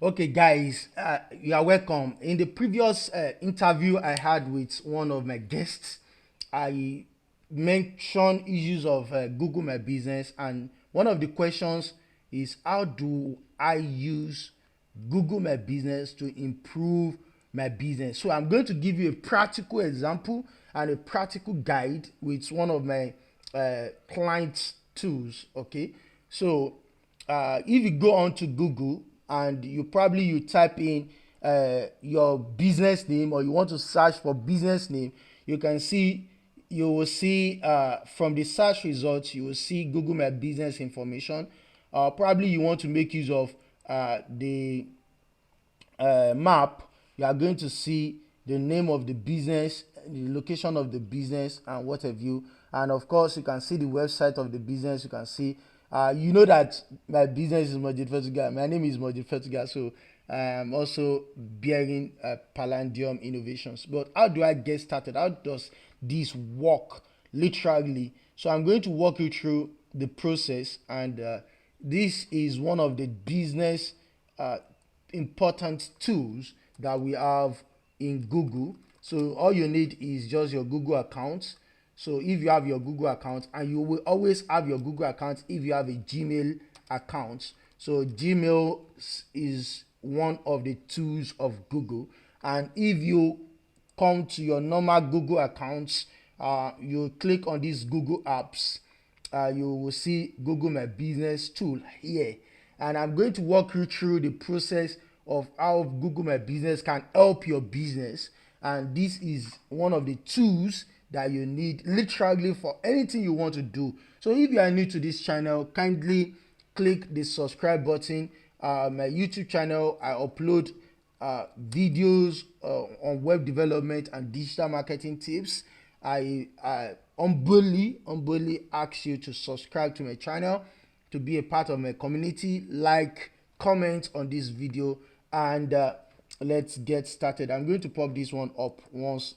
Okay, guys, you are welcome. In the previous interview I had with one of my guests, I mentioned issues of Google My Business, and one of the questions is how do I use Google My Business to improve my business? So I'm going to give you a practical example and a practical guide with one of my client tools. Okay, so if you go on to Google and you type in your business name, or you want to search for business name, you will see from the search results, you will see Google My Business information. Probably you want to make use of the map. You are going to see the name of the business, the location of the business, and what have you. And of course, you can see the website of the business. You can see, you know that my business is Mojifetuga. My name is Mojifetuga, so I'm also bearing Palladium Innovations. But how do I get started? How does this work literally? So I'm going to walk you through the process, and this is one of the business uh, important tools that we have in Google. So all you need is just your Google account. So if you have your Google account, and you will always have your Google account if you have a Gmail account. So Gmail is one of the tools of Google. And if you come to your normal Google accounts, you click on these Google apps, you will see Google My Business tool here. And I'm going to walk you through the process of how Google My Business can help your business. And this is one of the tools that you need literally for anything you want to do. So if you are new to this channel, kindly click the subscribe button. My YouTube channel, I upload videos on web development and digital marketing tips. I humbly ask you to subscribe to my channel, to be a part of my community, like, comment on this video, and let's get started. I'm going to pop this one up once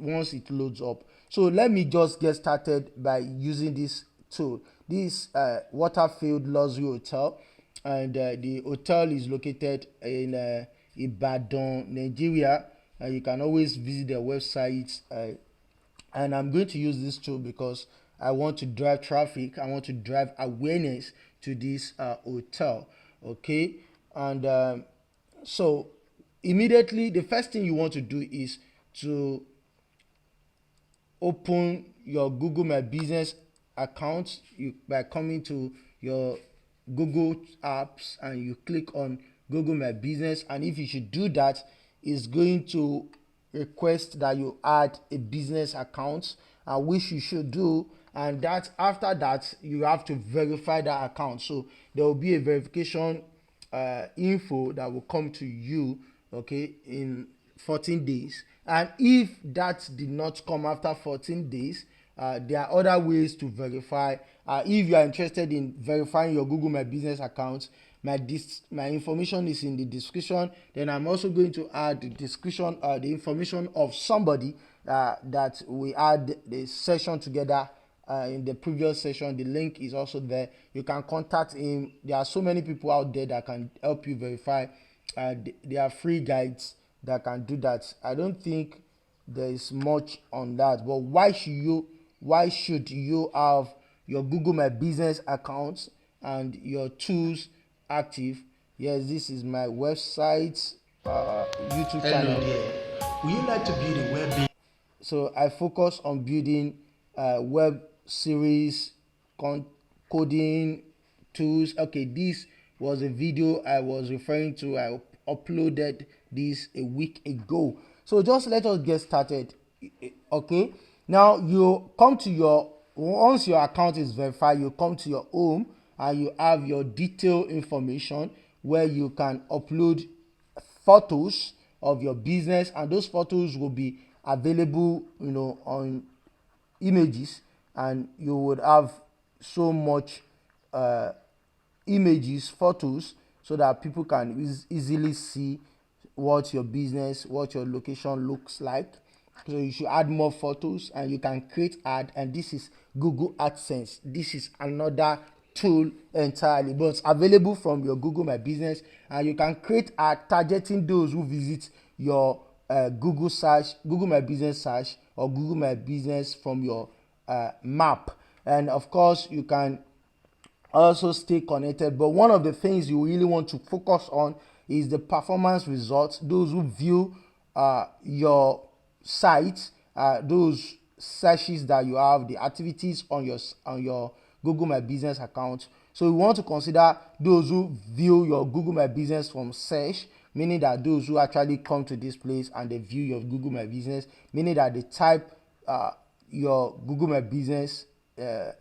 once it loads up. So let me just get started by using this tool. This Waterfield Luxury Hotel, and the hotel is located in Ibadan, Nigeria. You can always visit their website, and I'm going to use this tool because I want to drive traffic. I want to drive awareness to this hotel. Okay, and so immediately the first thing you want to do is to open your Google My Business account by coming to your Google apps, and you click on Google My Business. And if you should do that, it's going to request that you add a business account, which you should do. And that after that, you have to verify that account. So there will be a verification info that will come to you, okay, in 14 days. And if that did not come after 14 days, there are other ways to verify. If you are interested in verifying your Google My Business account, my information is in the description. Then I'm also going to add the description, the information of somebody that we had the session together in the previous session. The link is also there. You can contact him. There are so many people out there that can help you verify. There are free guides that can do that. I don't think there is much on that, but why should you have your Google My Business account and your tools active? Yes, this is my website, YouTube channel. Hello there. Would you like to build a web? So I focus on building web series, coding tools. Okay, this was a video I was referring to. I uploaded this a week ago. So just let us get started. Okay, now you come to your, once your account is verified, you come to your home and you have your detailed information where you can upload photos of your business, and those photos will be available, on images, and you would have so much images, photos, so that people can easily see what your business, what your location looks like. So you should add more photos, and you can create ad. And this is Google AdSense. This is another tool entirely, but it's available from your Google My Business, and you can create targeting those who visit your Google My Business search, or Google My Business from your map. And of course, you can also stay connected, but one of the things you really want to focus on is the performance results. Those who view your site, those searches that you have, the activities on your Google My Business account. So we want to consider those who view your Google My Business from search, meaning that those who actually come to this place and they view your Google My Business, meaning that they type your Google My Business,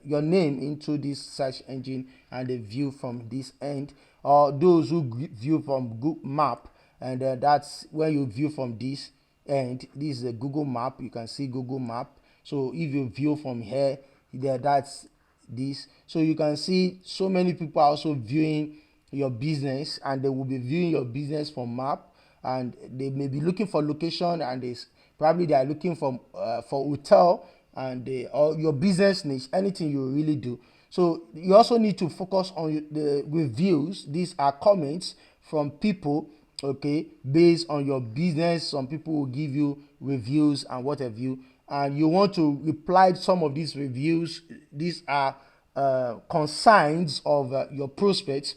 your name into this search engine, and they view from this end. Or those who view from Google Map, and that's when you view from this end. This is a Google Map. You can see Google Map. So if you view from here, that's this. So you can see so many people are also viewing your business, and they will be viewing your business from map, and they may be looking for location, and they are looking for hotel, and or your business niche, anything you really do. So you also need to focus on the reviews. These are comments from people, okay, based on your business. Some people will give you reviews and what have you, and you want to reply to some of these reviews. These are consigns of your prospects.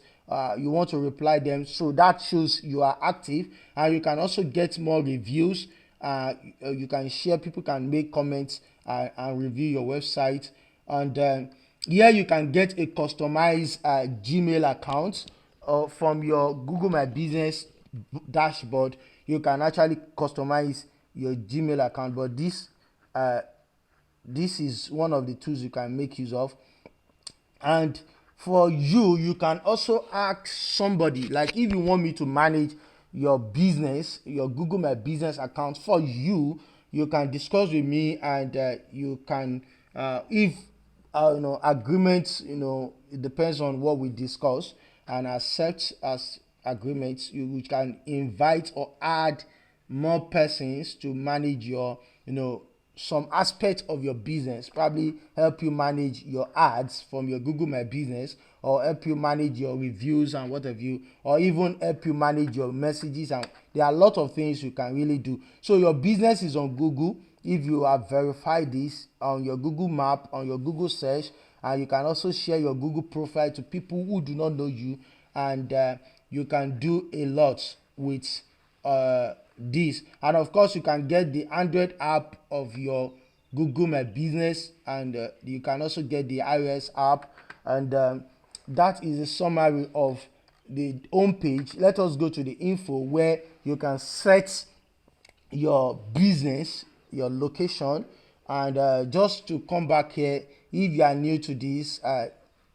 You want to reply them, so that shows you are active, and you can also get more reviews. You can share, people can make comments and review your website, and here you can get a customized Gmail account from your Google My Business dashboard. You can actually customize your Gmail account, but this is one of the tools you can make use of. And for you can also ask somebody, like if you want me to manage your business, your Google My Business account for you, you can discuss with me, and you can if agreements, it depends on what we discuss, and accept as agreements, you can invite or add more persons to manage your some aspect of your business, probably help you manage your ads from your Google My Business, or help you manage your reviews and what have you, or even help you manage your messages. And there are a lot of things you can really do. So your business is on Google if you have verified this on your Google Map, on your Google search, and you can also share your Google profile to people who do not know you, and you can do a lot with this. And of course, you can get the Android app of your Google My Business, and you can also get the iOS app, and that is a summary of the home page. Let us go to the info, where you can set your business, your location. And just to come back here, if you are new to this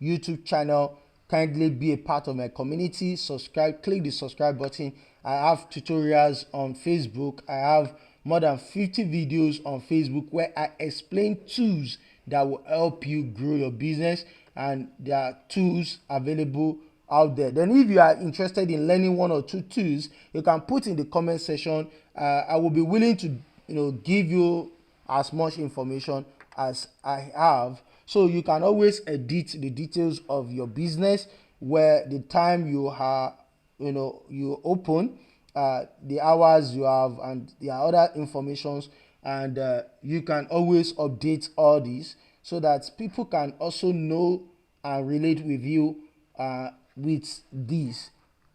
YouTube channel, kindly be a part of my community. Subscribe, click the subscribe button. I have tutorials on Facebook. I have more than 50 videos on Facebook where I explain tools that will help you grow your business, and there are tools available out there. Then if you are interested in learning one or two tools, you can put in the comment section. I will be willing to give you as much information as I have, so you can always edit the details of your business, where the time you are you open, the hours you have, and the other informations, and you can always update all these so that people can also know and relate with you with these.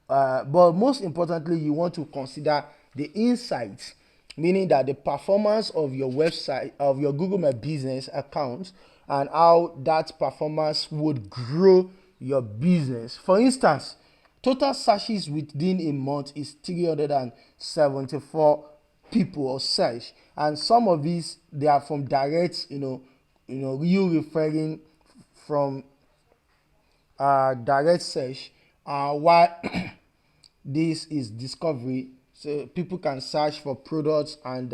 But most importantly, you want to consider the insights, meaning that the performance of your website, of your Google My Business account, and how that performance would grow your business. For instance, total searches within a month is 374 people or search, and some of these, they are from direct, you referring from direct search, while this is discovery. So people can search for products, and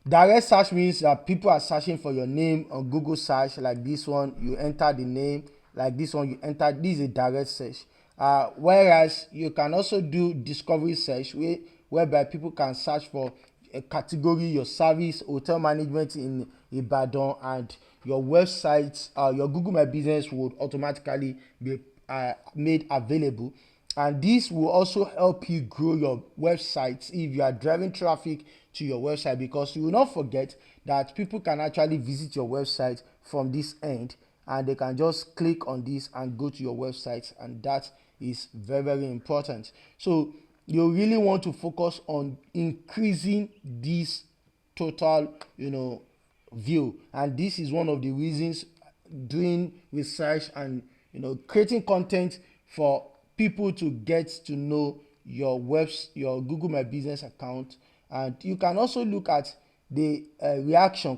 direct search means that people are searching for your name on Google search. Like this one, you enter the name. Like this one, you enter. This is a direct search. Whereas you can also do discovery search, whereby people can search for a category, your service, hotel management in Ibadan, and your website, your Google My Business would automatically be made available. And this will also help you grow your website if you are driving traffic to your website, because you will not forget that people can actually visit your website from this end, and they can just click on this and go to your website, and that is very, very important. So you really want to focus on increasing this total view, and this is one of the reasons doing research and creating content for people to get to know your Google My Business account. And you can also look at the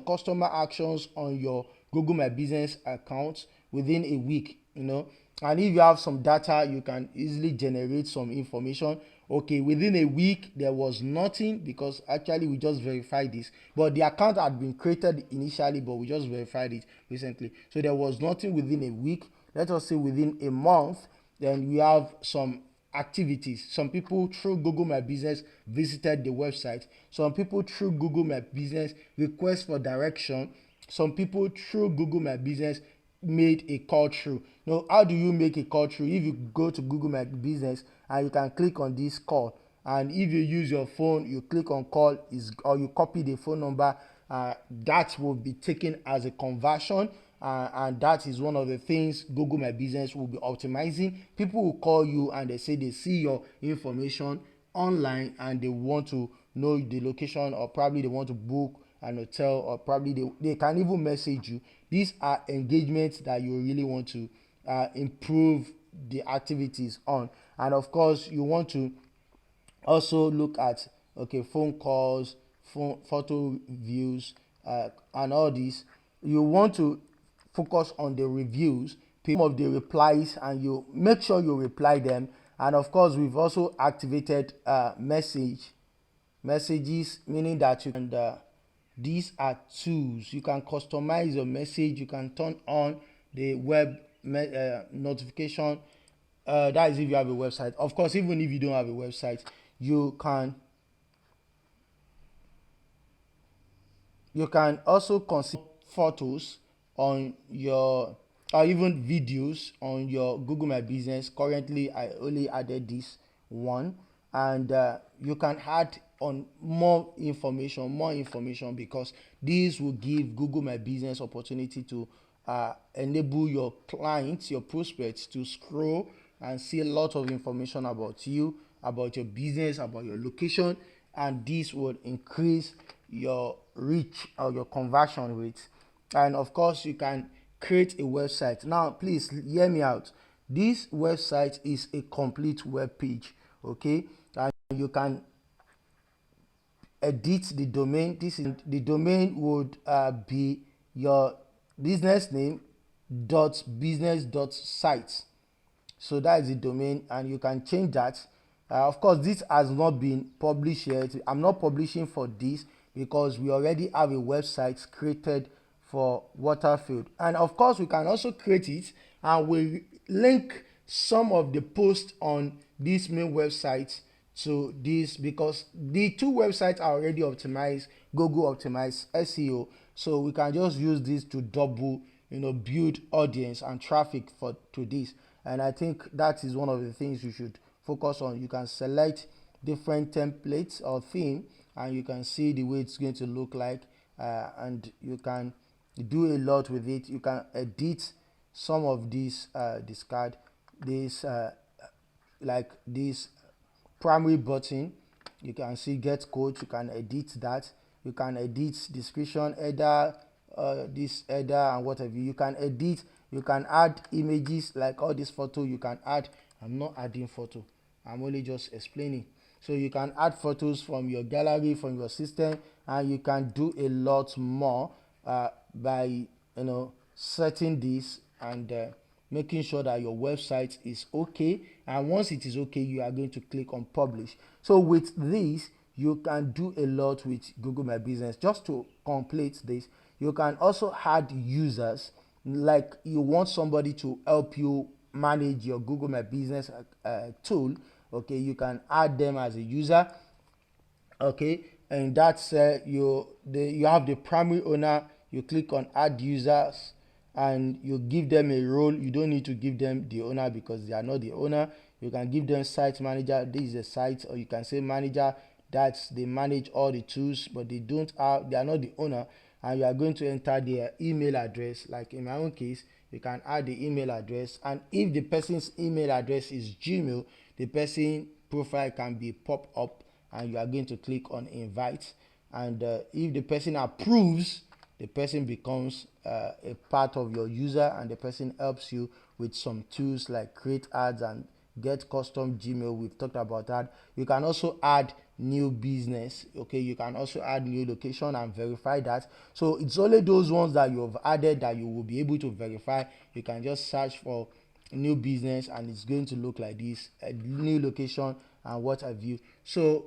customer actions on your Google My Business account within a week. And if you have some data, you can easily generate some information. Okay, within a week there was nothing, because actually we just verified this, but the account had been created initially, but we just verified it recently. So there was nothing within a week. Let us say within a month, then we have some activities. Some people through Google My Business visited the website. Some people through Google My Business request for direction. Some people through Google My Business made a call through. Now, how do you make a call through? If you go to Google My Business and you can click on this call, and if you use your phone, you click on call, or you copy the phone number, that will be taken as a conversion. And that is one of the things Google My Business will be optimizing. People will call you and they say they see your information online and they want to know the location, or probably they want to book an hotel, or probably they can even message you. These are engagements that you really want to improve the activities on. And of course, you want to also look at phone calls, photo views, and all these. You want to focus on the reviews, some of the replies, and you make sure you reply them. And of course, we've also activated messages, meaning that you can these are tools. You can customize your message. You can turn on the web notification. That is if you have a website. Of course, even if you don't have a website, you can also consider photos on your, or even videos on your Google My Business. Currently, I only added this one, and you can add on more information, because this will give Google My Business opportunity to enable your clients, your prospects, to scroll and see a lot of information about you, about your business, about your location, and this would increase your reach or your conversion rate. And of course, you can create a website. Now, please hear me out. This website is a complete web page, okay? And you can edit the domain. The domain would be your business name .business.site. So that is the domain, and you can change that. Of course, this has not been published yet. I'm not publishing for this because we already have a website created for Waterfield. And of course, we can also create it, and we link some of the posts on this main website to this, because the two websites are already optimized, Google optimized SEO. So we can just use this to double, build audience and traffic to this. And I think that is one of the things you should focus on. You can select different templates or theme, and you can see the way it's going to look like, and you can do a lot with it. You can edit some of these discard this like this primary button. You can see get code. You can edit that. You can edit description, header, this header and whatever. You can edit. You can add images, like all this photo you can add. I'm not adding photo, I'm only just explaining. So you can add photos from your gallery, from your system, and you can do a lot more by setting this and making sure that your website is okay. And once it is okay, you are going to click on publish. So with this, you can do a lot with Google My Business. Just to complete this, you can also add users, like you want somebody to help you manage your Google My Business tool. Okay, you can add them as a user. Okay, and that's you have the primary owner, you click on add users, and you give them a role. You don't need to give them the owner because they are not the owner. You can give them site manager, this is a site, or you can say manager, that's they manage all the tools, but they are not the owner. And you are going to enter their email address. Like in my own case, you can add the email address, and if the person's email address is Gmail, the person profile can be pop up, and you are going to click on invite. And if the person approves, the person becomes a part of your user, and the person helps you with some tools like create ads and get custom Gmail. We've talked about that. You can also add new business. Okay, you can also add new location and verify that. So it's only those ones that you have added that you will be able to verify. You can just search for new business, and it's going to look like this, a new location and what have you. So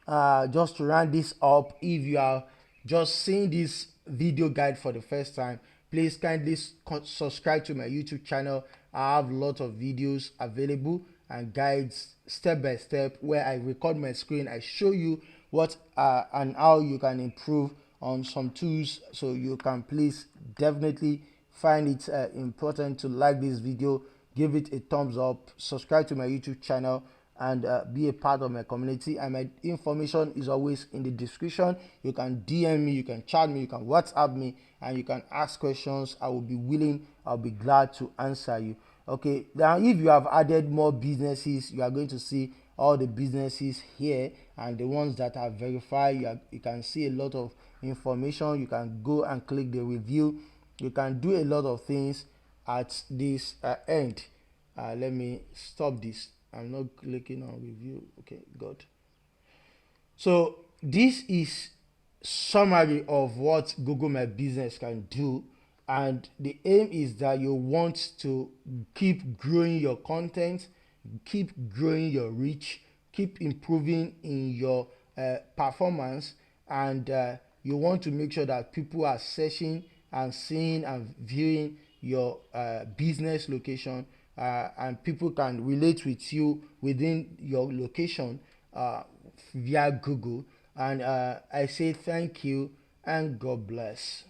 just to round this up, if you are just seeing this video guide for the first time, please kindly subscribe to my YouTube channel. I have a lot of videos available and guides step by step where I record my screen. I show you what and how you can improve on some tools. So you can please definitely find it important to like this video, give it a thumbs up, subscribe to my YouTube channel, and be a part of my community. And my information is always in the description. You can DM me, you can chat me, you can WhatsApp me, and you can ask questions. I will be willing, I'll be glad to answer you. Okay, now if you have added more businesses, you are going to see all the businesses here, and the ones that are verified, you can see a lot of information. You can go and click the review. You can do a lot of things at this end. Let me stop this. I'm not clicking on review. Okay, good. So this is summary of what Google My Business can do, and the aim is that you want to keep growing your content, keep growing your reach, keep improving in your performance, and you want to make sure that people are searching and seeing and viewing your business location, and people can relate with you within your location via Google. And I say thank you and God bless.